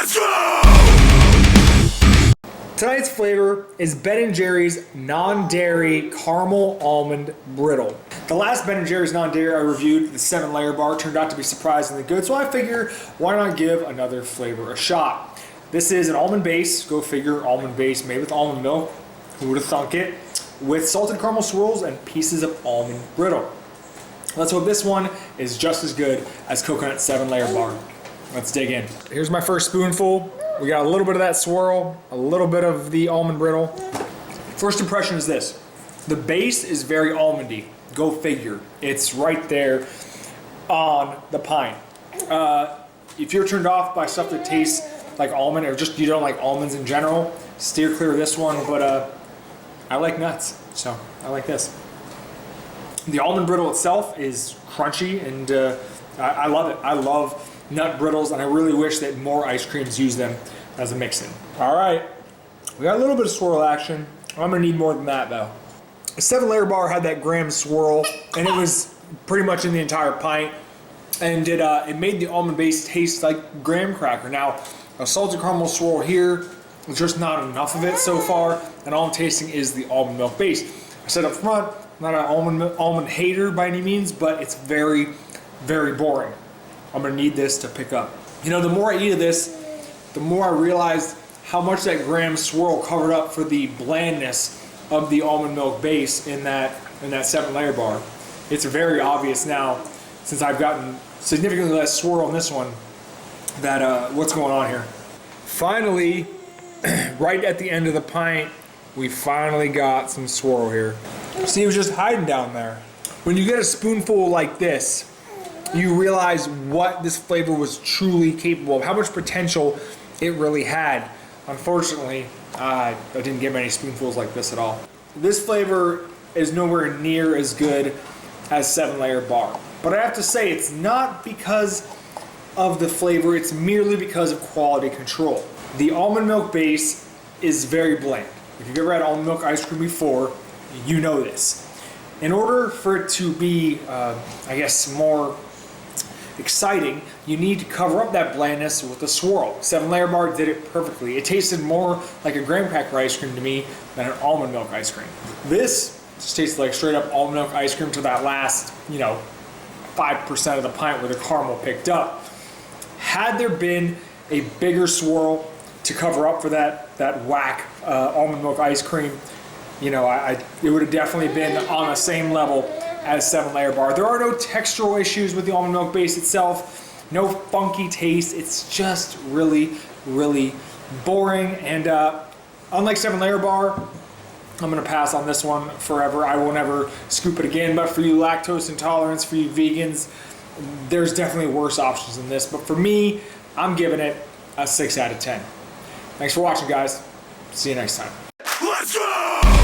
Let's go! Tonight's flavor is Ben & Jerry's non-dairy caramel almond brittle. The last Ben & Jerry's non-dairy I reviewed, the 7-layer bar, turned out to be surprisingly good, so I figure why not give another flavor a shot. This is an almond base, go figure, almond base made with almond milk, who would have thunk it, with salted caramel swirls and pieces of almond brittle. Let's hope this one is just as good as coconut 7-layer bar. Let's dig in. Here's my first spoonful. We got a little bit of that swirl, a little bit of the almond brittle. First impression is this. The base is very almondy. Go figure. It's right there on the pint. If you're turned off by stuff that tastes like almond, or just you don't like almonds in general, steer clear of this one, but I like nuts, so I like this. The almond brittle itself is crunchy, and I love it. I love nut brittles, and I really wish that more ice creams use them as a mix-in. All right, we got a little bit of swirl action. I'm gonna need more than that though. A 7-layer bar had that graham swirl, and it was pretty much in the entire pint, and it made the almond base taste like graham cracker. Now, a salted caramel swirl here, there's just not enough of it so far, and all I'm tasting is the almond milk base. I said up front, I'm not an almond hater by any means, but it's very, very boring. I'm gonna need this to pick up. You know, the more I eat of this, the more I realize how much that graham swirl covered up for the blandness of the almond milk base in that 7-layer bar. It's very obvious now, since I've gotten significantly less swirl in this one, that what's going on here. Finally, right at the end of the pint, we finally got some swirl here. See, it was just hiding down there. When you get a spoonful like this, you realize what this flavor was truly capable of, how much potential it really had. Unfortunately, I didn't get many spoonfuls like this at all. This flavor is nowhere near as good as 7-layer bar. But I have to say, it's not because of the flavor, it's merely because of quality control. The almond milk base is very bland. If you've ever had almond milk ice cream before, you know this. In order for it to be, I guess, more exciting, you need to cover up that blandness with a swirl. 7-layer bar did it perfectly. It tasted more like a graham cracker ice cream to me than an almond milk ice cream. This just tastes like straight up almond milk ice cream to that last, 5% of the pint where the caramel picked up. Had there been a bigger swirl to cover up for that whack almond milk ice cream, it would have definitely been on the same level as 7-layer bar. There are no textural issues with the almond milk base itself, no funky taste. It's just really, really boring. And unlike 7-layer bar, I'm gonna pass on this one forever. I will never scoop it again. But for you lactose intolerants, for you vegans, there's definitely worse options than this. But for me, I'm giving it a 6 out of 10. Thanks for watching, guys. See you next time. Let's go!